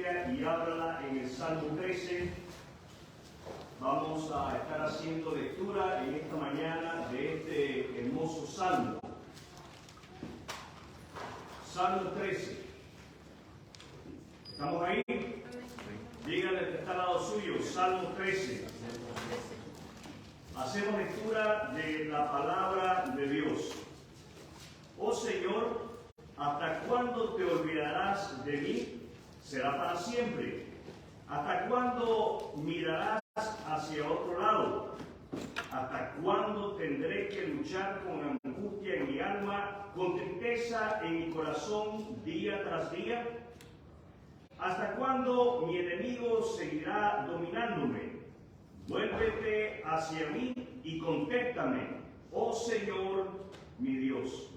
Biblia y ábrala en el Salmo 13. Vamos a estar haciendo lectura en esta mañana de este hermoso salmo. Salmo 13. ¿Estamos ahí? Díganle que está al lado suyo, Salmo 13. Hacemos lectura de la palabra de Dios. Oh Señor, ¿hasta cuándo te olvidarás de mí? Será para siempre. ¿Hasta cuándo mirarás hacia otro lado? ¿Hasta cuándo tendré que luchar con angustia en mi alma, con tristeza en mi corazón día tras día? ¿Hasta cuándo mi enemigo seguirá dominándome? Vuélvete hacia mí y contéstame, oh Señor, mi Dios.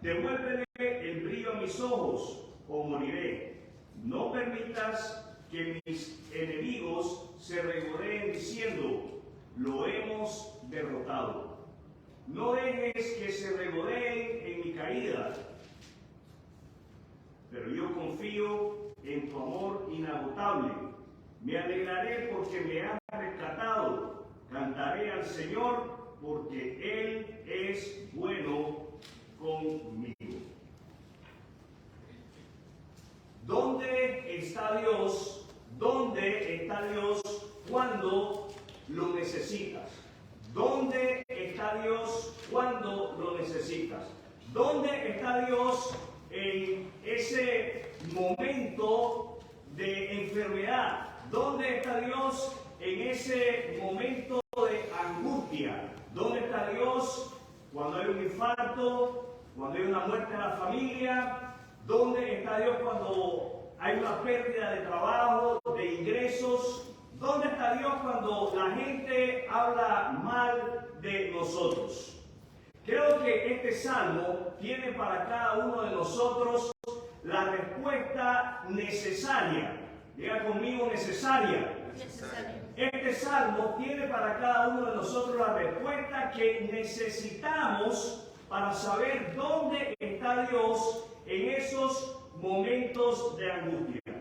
Devuélvele el brillo a mis ojos, o moriré. No permitas que mis enemigos se regodeen diciendo, lo hemos derrotado. No dejes que se regodeen en mi caída. Pero yo confío en tu amor inagotable. Me alegraré porque me has rescatado. Cantaré al Señor porque Él es bueno conmigo. ¿Dónde está Dios? ¿Dónde está Dios cuando lo necesitas? ¿Dónde está Dios cuando lo necesitas? ¿Dónde está Dios en ese momento de enfermedad? ¿Dónde está Dios en ese momento de angustia? ¿Dónde está Dios cuando hay un infarto, cuando hay una muerte en la familia? ¿Dónde está Dios cuando hay una pérdida de trabajo, de ingresos? ¿Dónde está Dios cuando la gente habla mal de nosotros? Creo que este salmo tiene para cada uno de nosotros la respuesta necesaria. Diga conmigo, necesaria. Este salmo tiene para cada uno de nosotros la respuesta que necesitamos para saber dónde está Dios en esos momentos de angustia.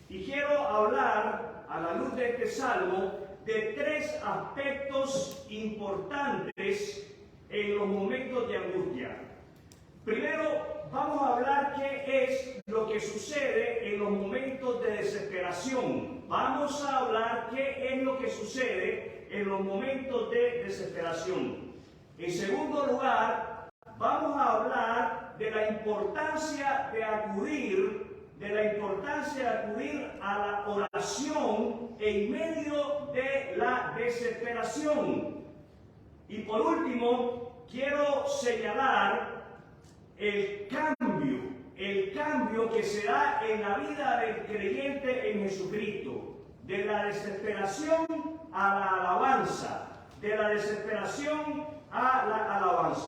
Y quiero hablar, a la luz de este salmo, de tres aspectos importantes en los momentos de angustia. Primero, vamos a hablar qué es lo que sucede en los momentos de desesperación. Vamos a hablar qué es lo que sucede en los momentos de desesperación. En segundo lugar, vamos a hablar de la importancia de acudir a la oración en medio de la desesperación. Y por último, quiero señalar el cambio que se da en la vida del creyente en Jesucristo, de la desesperación a la alabanza, de la desesperación a la alabanza.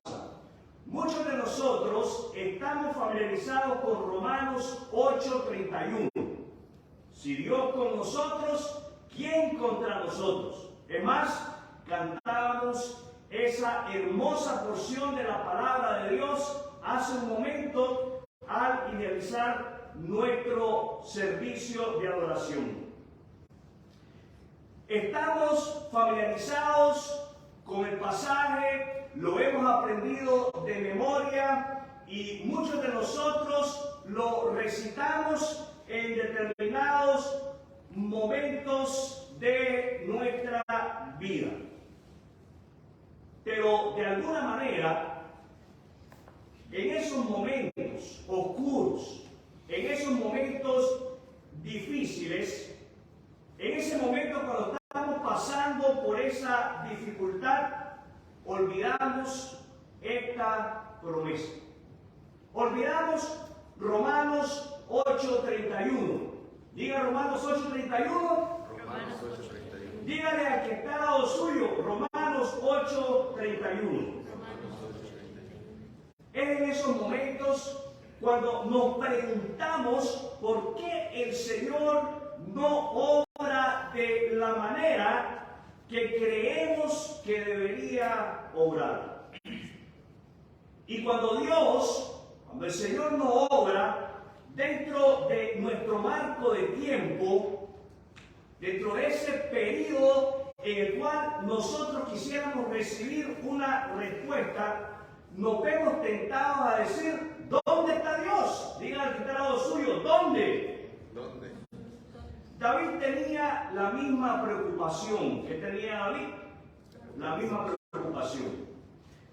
Muchos de nosotros estamos familiarizados con Romanos 8:31. Si Dios con nosotros, ¿quién contra nosotros? Es más, cantábamos esa hermosa porción de la palabra de Dios hace un momento al iniciar nuestro servicio de adoración. Estamos familiarizados con el pasaje, lo hemos aprendido de memoria y muchos de nosotros lo recitamos en determinados momentos de nuestra vida. Pero de alguna manera, en esos momentos oscuros, en esos momentos difíciles, en ese momento cuando estamos pasando por esa dificultad, olvidamos esta promesa. Olvidamos Romanos 8:31. Diga Romanos 8:31. Dígale al que está al lado suyo, Romanos 8:31. Es en esos momentos cuando nos preguntamos por qué el Señor no obra de la manera que creemos que debería obrar. Y cuando el Señor no obra dentro de nuestro marco de tiempo, dentro de ese periodo en el cual nosotros quisiéramos recibir una respuesta, nos vemos tentados a decir, ¿dónde está Dios? Diga al que está al lado suyo, ¿dónde? ¿Dónde? David tenía la misma preocupación que tenía David, la misma preocupación.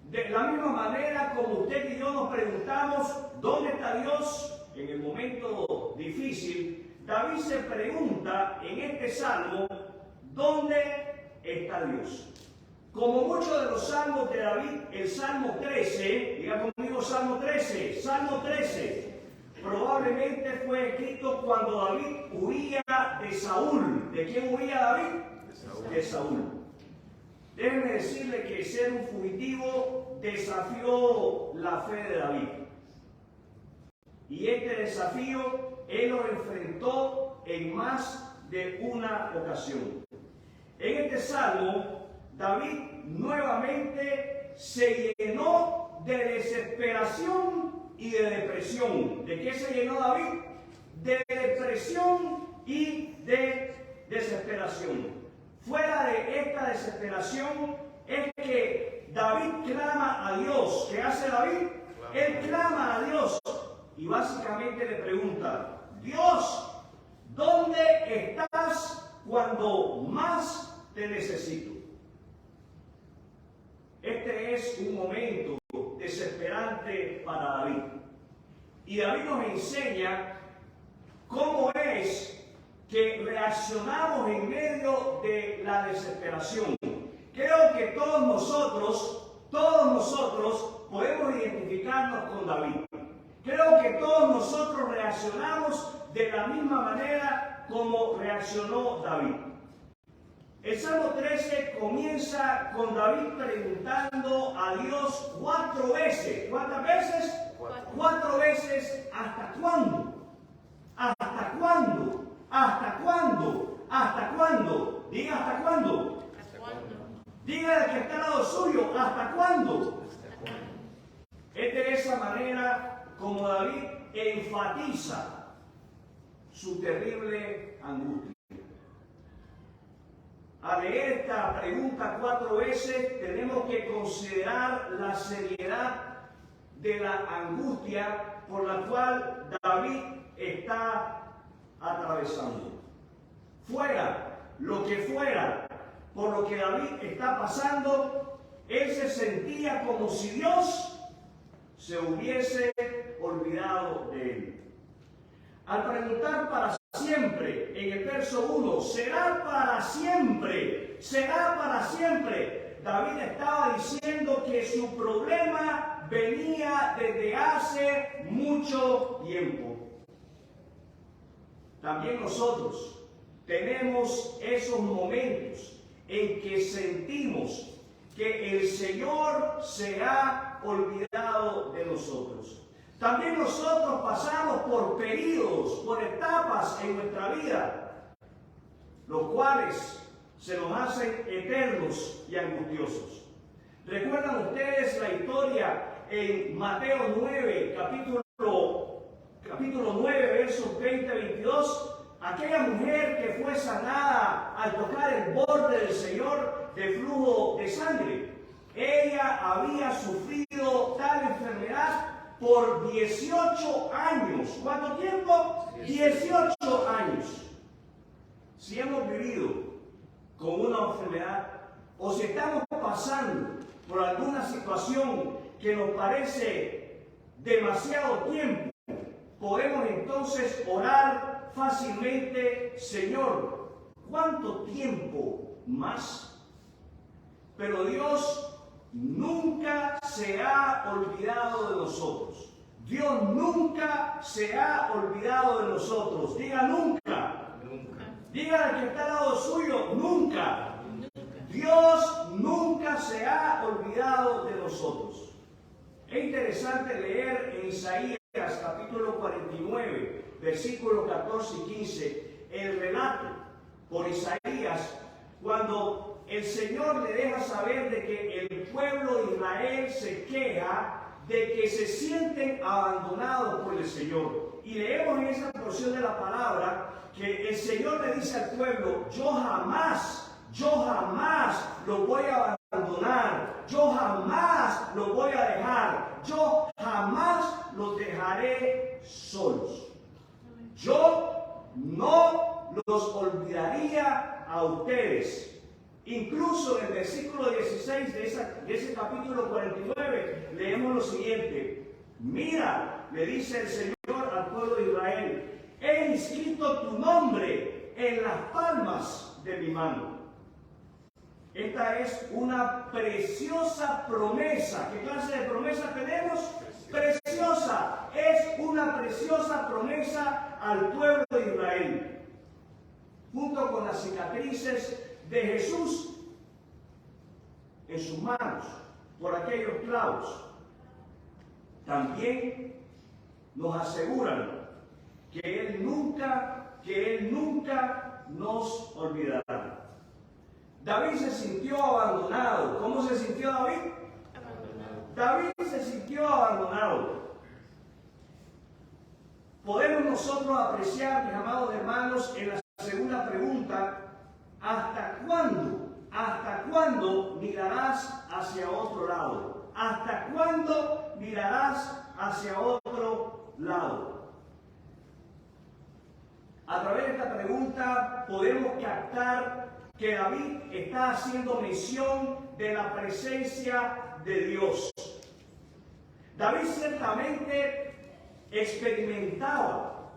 De la misma manera como usted y yo nos preguntamos, ¿dónde está Dios en el momento difícil? David se pregunta en este salmo, ¿dónde está Dios? Como muchos de los salmos de David, el Salmo 13, diga conmigo Salmo 13, Salmo 13, probablemente fue escrito cuando David huía de Saúl. ¿De quién huía David? De Saúl. De Saúl. Déjenme decirle que ser un fugitivo desafió la fe de David. Y este desafío él lo enfrentó en más de una ocasión. En este salmo, David nuevamente se llenó de desesperación y de depresión. ¿De qué se llenó David? De depresión y de desesperación. Fuera de esta desesperación es que David clama a Dios. ¿Qué hace David? Él clama a Dios y básicamente le pregunta, Dios, ¿dónde estás cuando más te necesito? Este es un momento desesperante para David. Y David nos enseña cómo es que reaccionamos en medio de la desesperación. Creo que todos nosotros podemos identificarnos con David. Creo que todos nosotros reaccionamos de la misma manera como reaccionó David. El Salmo 13 comienza con David preguntando a Dios 4 veces. ¿Cuántas veces? 4 veces. ¿Hasta cuándo? ¿Hasta cuándo? ¿Hasta cuándo? ¿Hasta cuándo? Diga ¿hasta cuándo? ¿Hasta cuándo? Diga al que está al lado suyo, ¿hasta cuándo? ¿Hasta cuándo? Es de esa manera como David enfatiza su terrible angustia. Al leer esta pregunta 4 veces, tenemos que considerar la seriedad de la angustia por la cual David está atravesando. Fuera lo que fuera por lo que David está pasando, él se sentía como si Dios se hubiese olvidado de él. Al preguntar para siempre, en el verso 1, ¿será para siempre? ¿Será para siempre? David estaba diciendo que su problema venía desde hace mucho tiempo. También nosotros tenemos esos momentos en que sentimos que el Señor se ha olvidado de nosotros. También nosotros pasamos por periodos, por etapas en nuestra vida, los cuales se nos hacen eternos y angustiosos. ¿Recuerdan ustedes la historia en Mateo 9, capítulo 9, versos 20-22? Aquella mujer que fue sanada al tocar el borde del Señor de flujo de sangre. Ella había sufrido tal enfermedad por 18 años. ¿Cuánto tiempo? 18 años. Si hemos vivido con una enfermedad o si estamos pasando por alguna situación que nos parece demasiado tiempo, podemos entonces orar fácilmente, Señor, ¿cuánto tiempo más? Pero Dios nunca se ha olvidado de nosotros. Dios nunca se ha olvidado de nosotros. Diga nunca. Nunca. Diga al que está al lado suyo, nunca. Dios nunca se ha olvidado de nosotros. Es interesante leer en Isaías capítulo 49, versículos 14 y 15, el relato por Isaías cuando el Señor le deja saber de que el pueblo de Israel se queja de que se sienten abandonados por el Señor. Y leemos en esa porción de la palabra que el Señor le dice al pueblo, yo jamás lo voy a abandonar, yo jamás lo voy a dejar, yo jamás los dejaré solos. Yo no los olvidaría a ustedes. Incluso en el versículo 16 de ese capítulo 49 leemos lo siguiente. Mira, le dice el Señor al pueblo de Israel, he inscrito tu nombre en las palmas de mi mano. Esta es una preciosa promesa. ¿Qué clase de promesa tenemos? Preciosa. Es una preciosa promesa al pueblo de Israel. Junto con las cicatrices de Jesús en sus manos por aquellos clavos, también nos aseguran que Él nunca nos olvidará. David se sintió abandonado. ¿Cómo se sintió David? David se sintió abandonado. Podemos nosotros apreciar, mis amados hermanos, en la segunda pregunta, ¿hasta cuándo mirarás hacia otro lado? ¿Hasta cuándo mirarás hacia otro lado? A través de esta pregunta podemos captar que David está haciendo mención de la presencia de Dios. David ciertamente experimentaba,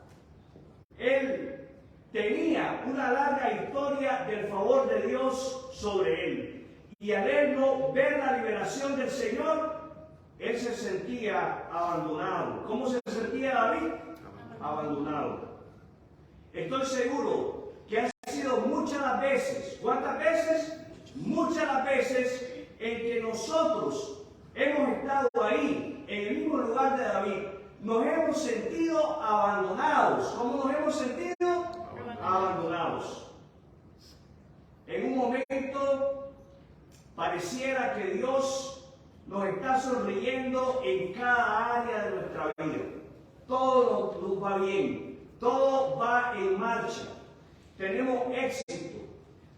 él tenía una larga historia del favor de Dios sobre él. Y al él no ver la liberación del Señor, él se sentía abandonado. ¿Cómo se sentía David? Abandonado. Estoy seguro que han sido muchas las veces. ¿Cuántas veces? Muchas las veces en que nosotros hemos estado ahí, en el mismo lugar de David. Nos hemos sentido abandonados. ¿Cómo nos hemos sentido? Abandonados. En un momento pareciera que Dios nos está sonriendo en cada área de nuestra vida. Todo nos va bien, todo va en marcha. Tenemos éxito,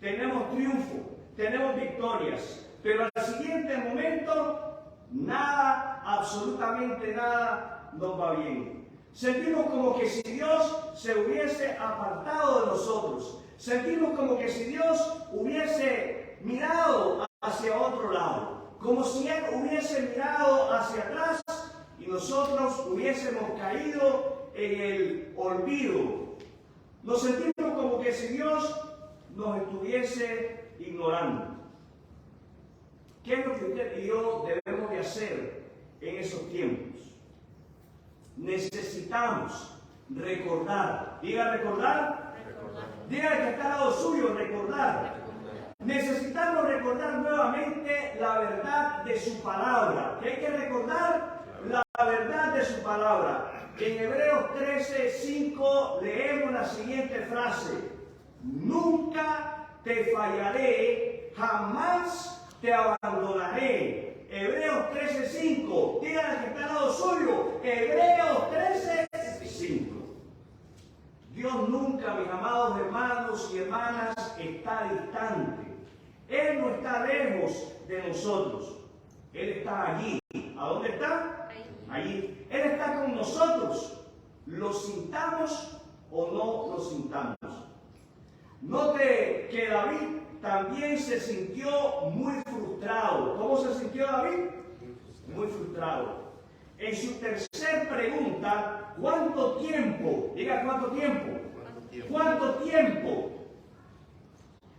tenemos triunfo, tenemos victorias, pero al siguiente momento nada, absolutamente nada nos va bien. Sentimos como que si Dios se hubiese apartado de nosotros. Sentimos como que si Dios hubiese mirado hacia otro lado. Como si Él hubiese mirado hacia atrás y nosotros hubiésemos caído en el olvido. Nos sentimos como que si Dios nos estuviese ignorando. ¿Qué es lo que usted y yo debemos de hacer en esos tiempos? Necesitamos recordar. Diga recordar. Diga que está al lado suyo, recordar. Necesitamos recordar nuevamente la verdad de su palabra. ¿Qué hay que recordar? La verdad de su palabra. En Hebreos 13:5 leemos la siguiente frase. Nunca te fallaré, jamás te abandonaré. Hebreos 13:5. Díganle que está al lado suyo. Hebreos 13:5. Dios nunca, mis amados hermanos y hermanas, está distante. Él no está lejos de nosotros. Él está allí. ¿A dónde está? Allí. Él está con nosotros. Lo sintamos o no lo sintamos. Note que David también se sintió muy frustrado. ¿Cómo se sintió David? Muy frustrado. En su tercer pregunta, ¿cuánto tiempo? Diga, ¿cuánto tiempo? ¿Cuánto tiempo?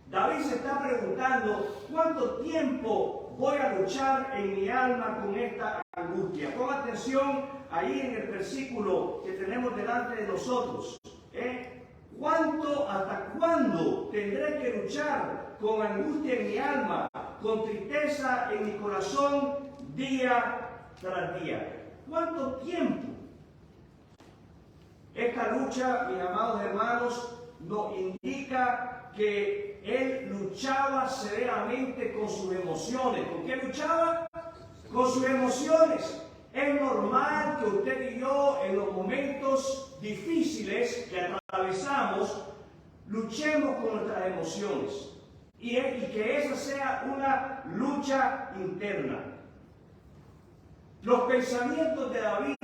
David se está preguntando, ¿cuánto tiempo voy a luchar en mi alma con esta angustia? Ponga atención ahí en el versículo que tenemos delante de nosotros. ¿Hasta cuándo tendré que luchar con angustia en mi alma, con tristeza en mi corazón día tras día? ¿Cuánto tiempo? Esta lucha, mis amados hermanos, nos indica que él luchaba severamente con sus emociones. ¿Con qué luchaba? Con sus emociones. Es normal que usted y yo en los momentos difíciles que atravesamos luchemos con nuestras emociones y que esa sea una lucha interna. Los pensamientos de David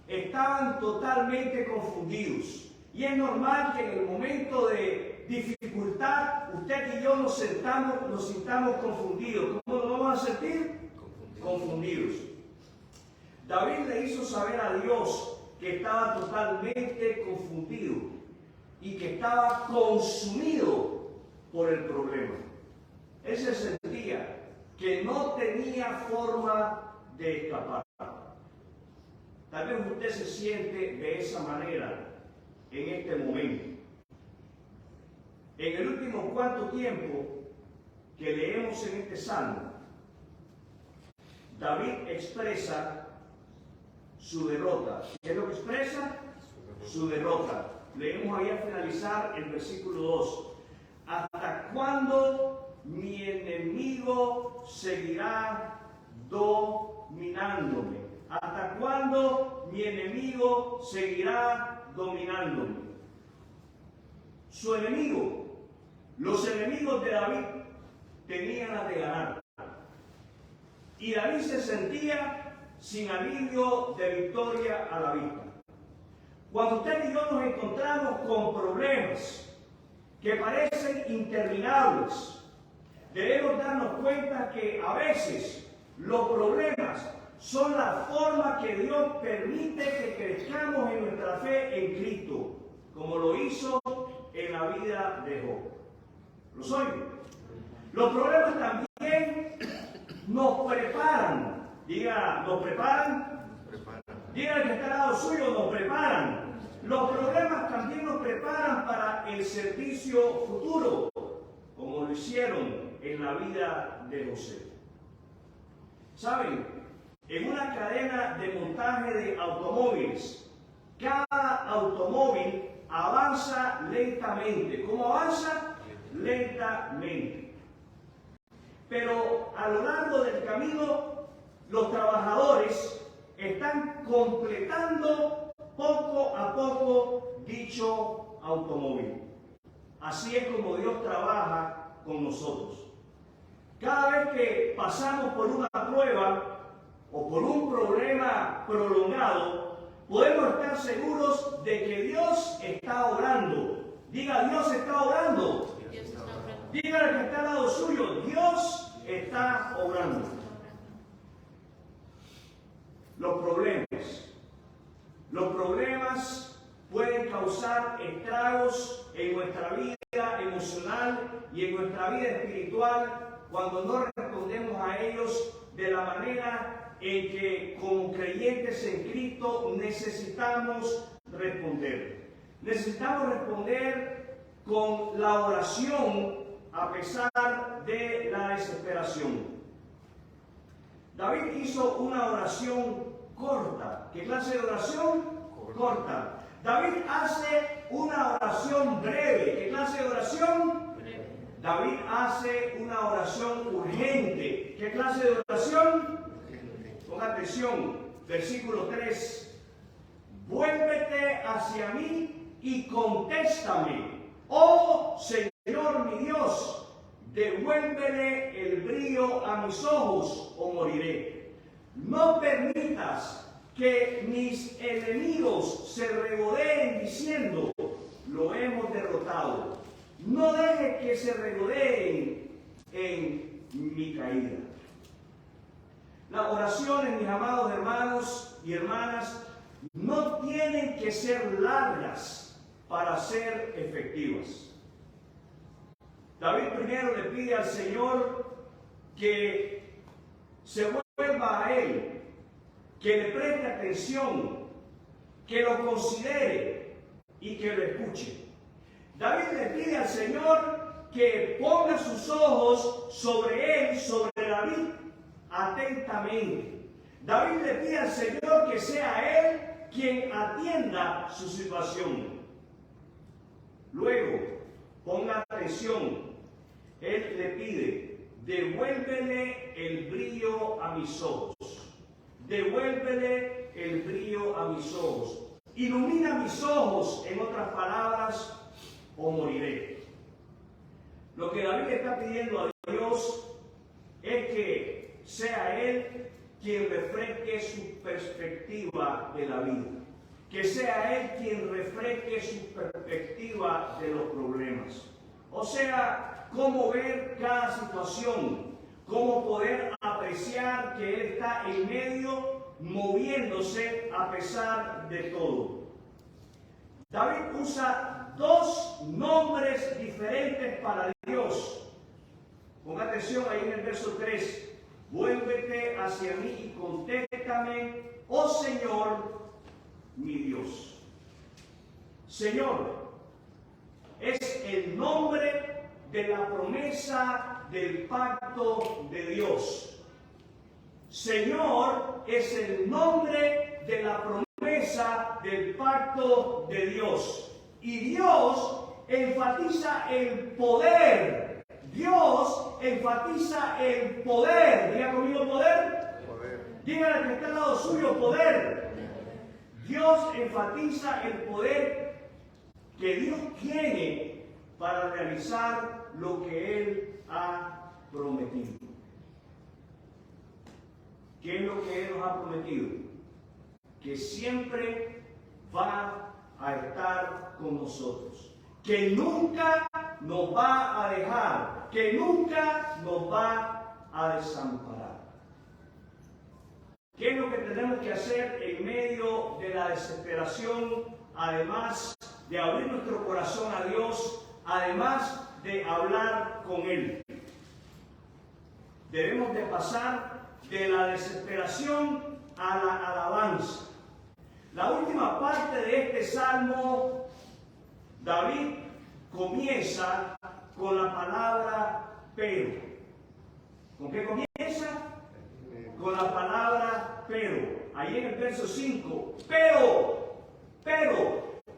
estaban totalmente confundidos y es normal que en el momento de dificultad usted y yo nos sintamos confundidos. ¿Cómo nos vamos a sentir? Confundidos. David le hizo saber a Dios que estaba totalmente confundido y que estaba consumido por el problema. Él se sentía que no tenía forma de escapar. Tal vez usted se siente de esa manera en este momento. En el último cuanto tiempo que leemos en este salmo, David expresa su derrota. ¿Qué es lo que expresa? Su derrota. Leemos ahí a finalizar el versículo 2. ¿Hasta cuándo mi enemigo seguirá dominándome? ¿Hasta cuándo mi enemigo seguirá dominándome? Su enemigo, los enemigos de David tenían la de ganar. Y David se sentía sin alivio de victoria a la vista. Cuando usted y yo nos encontramos con problemas que parecen interminables, debemos darnos cuenta que a veces los problemas son la forma que Dios permite que crezcamos en nuestra fe en Cristo, como lo hizo en la vida de Job. ¿Los oyen? Los problemas también nos preparan. Diga, ¿nos preparan? Diga el que está al lado suyo, nos preparan. Los problemas también nos preparan para el servicio futuro, como lo hicieron en la vida de José. ¿Saben? En una cadena de montaje de automóviles, cada automóvil avanza lentamente. ¿Cómo avanza? Lentamente. Pero a lo largo del camino, los trabajadores están completando poco a poco dicho automóvil. Así es como Dios trabaja con nosotros. Cada vez que pasamos por una prueba o por un problema prolongado, podemos estar seguros de que Dios está obrando. Diga, Dios está obrando. Dígale que está al lado suyo, Dios está obrando. Los problemas pueden causar estragos en nuestra vida emocional y en nuestra vida espiritual cuando no respondemos a ellos de la manera en que como creyentes en Cristo necesitamos responder. Necesitamos responder con la oración a pesar de la desesperación. David hizo una oración corta. ¿Qué clase de oración? Corta. David hace una oración breve. ¿Qué clase de oración? Breve. David hace una oración urgente. ¿Qué clase de oración? Ponga atención. Versículo 3. Vuélvete hacia mí y contéstame. Oh Señor mi Dios, devuélvele el brillo a mis ojos o moriré. No permitas que mis enemigos se regodeen diciendo, lo hemos derrotado. No dejes que se regodeen en mi caída. Las oraciones, mis amados hermanos y hermanas, no tienen que ser largas para ser efectivas. David primero le pide al Señor que se vuelva a Él, que le preste atención, que lo considere y que lo escuche. David le pide al Señor que ponga sus ojos sobre él, sobre David, atentamente. David le pide al Señor que sea Él quien atienda su situación. Luego, ponga atención, Él le pide, devuélvele el brillo a mis ojos. devuélvele el brillo a mis ojos. Ilumina mis ojos, en otras palabras, o moriré. Lo que David está pidiendo a Dios es que sea Él quien refresque su perspectiva de la vida. Que sea Él quien refresque su perspectiva de los problemas. O sea, cómo ver cada situación, cómo poder apreciar que Él está en medio, moviéndose a pesar de todo. David usa dos nombres diferentes para Dios. Ponga atención ahí en el verso 3. Vuélvete hacia mí y contéstame, oh Señor, mi Dios. Señor es el nombre de la promesa del pacto de Dios. Señor es el nombre de la promesa del pacto de Dios. Y Dios enfatiza el poder. Dios enfatiza el poder. Diga conmigo poder. Dígale que está al lado suyo, poder. Dios enfatiza el poder que Dios tiene para realizar lo que Él ha prometido. ¿Qué es lo que Él nos ha prometido? Que siempre va a estar con nosotros. Que nunca nos va a dejar. Que nunca nos va a desamparar. ¿Qué es lo que tenemos que hacer en medio de la desesperación? Además de abrir nuestro corazón a Dios, además de hablar con Él. Debemos de pasar de la desesperación a la alabanza. La última parte de este salmo, David comienza con la palabra pero. ¿Con qué comienza? Con la palabra pero. Ahí en el verso 5, pero.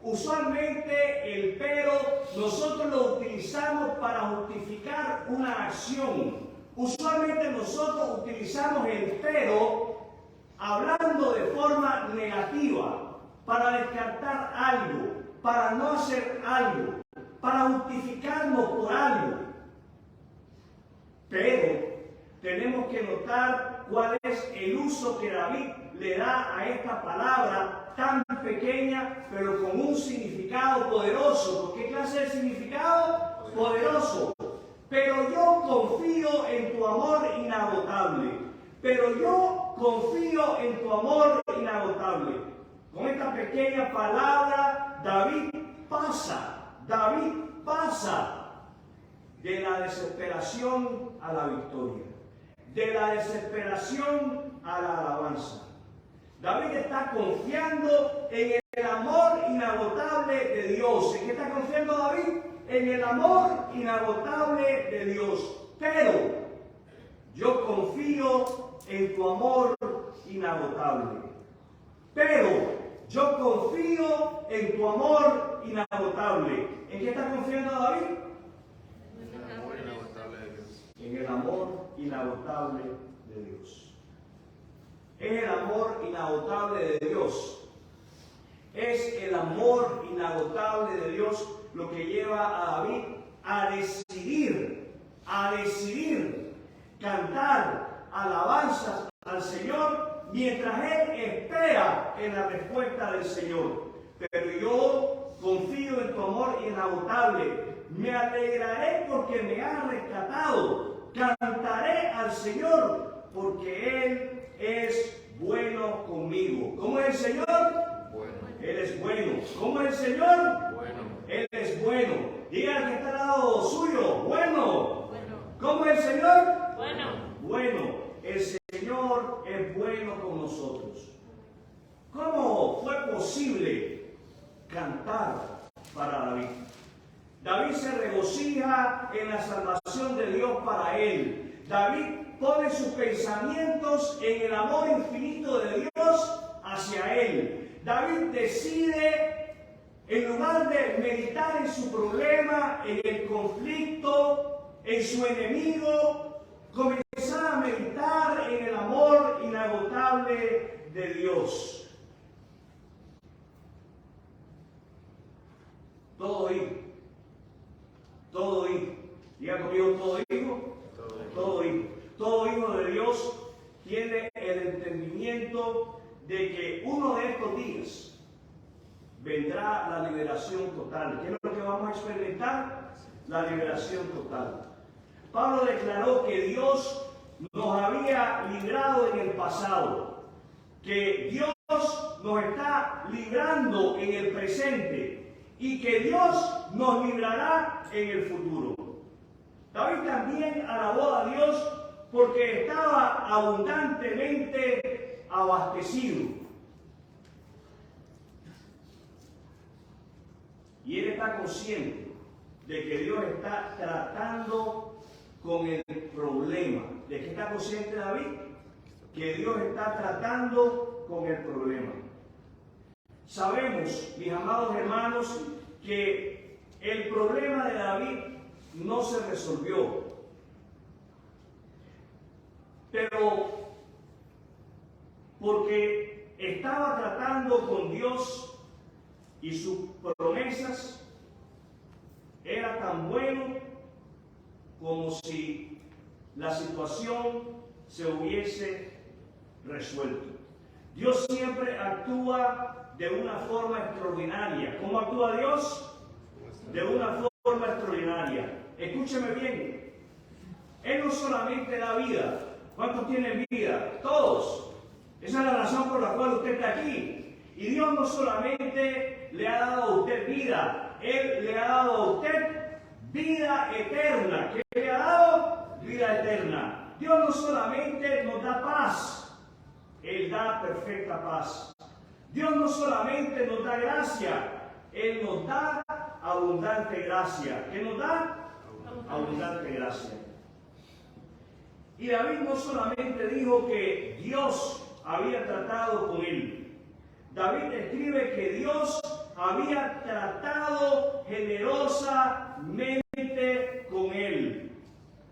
Usualmente el pero nosotros lo utilizamos para justificar una acción. Usualmente nosotros utilizamos el pero hablando de forma negativa, para descartar algo, para no hacer algo, para justificarnos por algo. Pero tenemos que notar cuál es el uso que David le da a esta palabra tan pequeña, pero con un significado poderoso. ¿Qué clase de significado? Poderoso. Pero yo confío en tu amor inagotable. Pero yo confío en tu amor inagotable. Con esta pequeña palabra, David pasa de la desesperación a la victoria, de la desesperación a la alabanza. David está confiando en el amor inagotable de Dios. ¿En qué está confiando David? En el amor inagotable de Dios. Pero yo confío en tu amor inagotable. Pero yo confío en tu amor inagotable. ¿En qué está confiando David? En el amor inagotable de Dios. En el amor inagotable de Dios. Es el amor inagotable de Dios. Es el amor inagotable de Dios lo que lleva a David a decidir cantar alabanzas al Señor mientras él espera en la respuesta del Señor. Pero yo confío en tu amor inagotable. Me alegraré porque me has rescatado. Cantaré al Señor porque Él es bueno conmigo. ¿Cómo es el Señor? Bueno. Él es bueno. ¿Cómo es el Señor? Bueno. Él es bueno. Diga al que está al lado suyo, bueno. Bueno. ¿Cómo es el Señor? Bueno. Bueno. El Señor es bueno con nosotros. ¿Cómo fue posible cantar para David? David se regocija en la salvación de Dios para él. David pone sus pensamientos en el amor infinito de Dios hacia él. David decide, en lugar de meditar en su problema, en el conflicto, en su enemigo, comenzar a meditar en el amor inagotable de Dios. Todo hijo. Todo hijo. Diga conmigo, todo hijo. Todo hijo. Todo hijo de Dios tiene el entendimiento de que uno de estos días vendrá la liberación total. ¿Qué es lo que vamos a experimentar? La liberación total. Pablo declaró que Dios nos había librado en el pasado, que Dios nos está librando en el presente y que Dios nos librará en el futuro. David también alabó a Dios porque estaba abundantemente abastecido. Y él está consciente de que Dios está tratando con el problema. ¿De qué está consciente David? Que Dios está tratando con el problema. Sabemos, mis amados hermanos, que el problema de David no se resolvió. Pero porque estaba tratando con Dios y sus promesas, era tan bueno como si la situación se hubiese resuelto. Dios siempre actúa de una forma extraordinaria. ¿Cómo actúa Dios? De una forma extraordinaria. Escúcheme bien. Él no solamente da vida. ¿Cuántos tienen vida? Todos. Esa es la razón por la cual usted está aquí. Y Dios no solamente le ha dado a usted vida, Él le ha dado a usted vida eterna. ¿Qué le ha dado? Vida eterna. Dios no solamente nos da paz, Él da perfecta paz. Dios no solamente nos da gracia, Él nos da abundante gracia. ¿Qué nos da? Abundante gracia. Y David no solamente dijo que Dios había tratado con él. David escribe que Dios había tratado generosamente con él.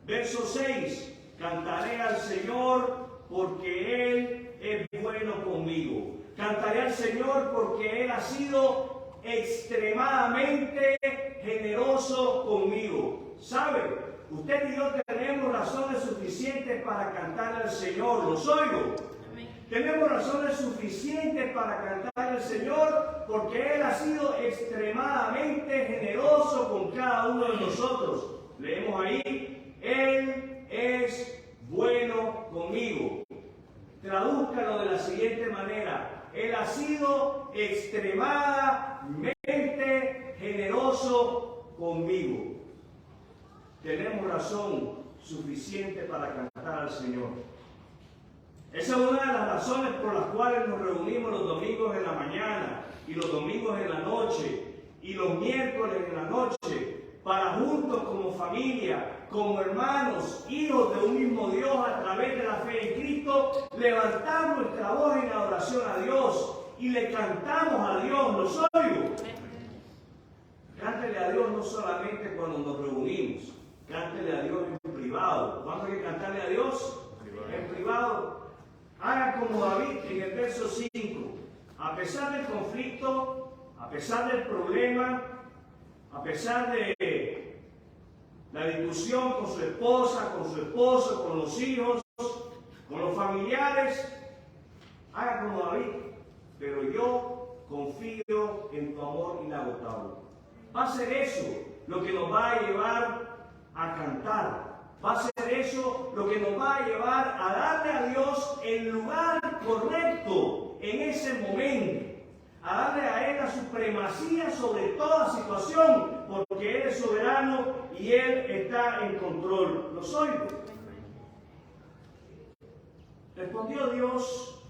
Verso 6. Cantaré al Señor porque Él es bueno conmigo. Cantaré al Señor porque Él ha sido extremadamente generoso conmigo. ¿Sabe? Usted y yo tenemos razones suficientes para cantar al Señor. ¿Los oigo? Amén. Tenemos razones suficientes para cantar al Señor porque Él ha sido extremadamente generoso con cada uno de nosotros. Leemos ahí, Él es bueno conmigo. Tradúzcalo de la siguiente manera. Él ha sido extremadamente generoso conmigo. Tenemos razón suficiente para cantar al Señor. Esa es una de las razones por las cuales nos reunimos los domingos en la mañana y los domingos en la noche y los miércoles en la noche para juntos como familia, como hermanos, hijos de un mismo Dios a través de la fe en Cristo, levantar nuestra voz en adoración a Dios y le cantamos a Dios. ¿Los oigo? Cántele a Dios no solamente cuando nos reunimos. Cántele a Dios en privado. ¿Cuándo hay que cantarle a Dios? En privado. Haga como David en el verso 5. A pesar del conflicto, a pesar del problema, a pesar de la discusión con su esposa, con su esposo, con los hijos, con los familiares, haga como David. Pero yo confío en tu amor inagotable. Va a ser eso lo que nos va a llevar a cantar. Va a ser eso lo que nos va a llevar a darle a Dios el lugar correcto en ese momento. A darle a Él la supremacía sobre toda situación, porque Él es soberano y Él está en control. ¿Los oigo? ¿Respondió Dios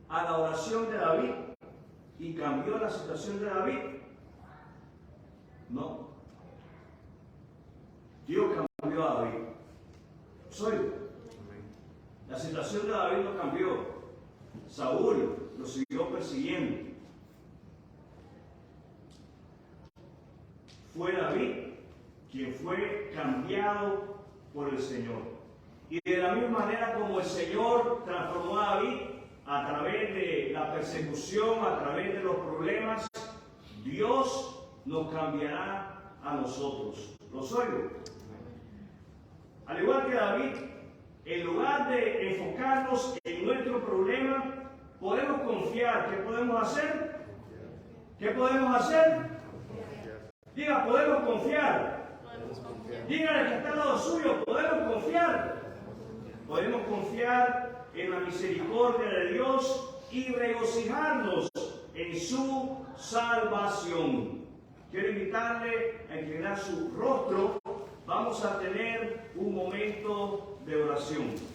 a la oración de David y cambió la situación de David? No. Dios cambió a David. ¿Soy? La situación de David no cambió. Saúl lo siguió persiguiendo. Fue David quien fue cambiado por el Señor. Y de la misma manera como el Señor transformó a David, a través de la persecución, a través de los problemas, Dios nos cambiará a nosotros. ¿Los oigo? Al igual que David, en lugar de enfocarnos en nuestro problema, podemos confiar. ¿Qué podemos hacer? ¿Qué podemos hacer? Diga, podemos confiar. Dígale que está al lado suyo, podemos confiar. Podemos confiar en la misericordia de Dios y regocijarnos en su salvación. Quiero invitarle a inclinar su rostro. Vamos a tener un momento de oración.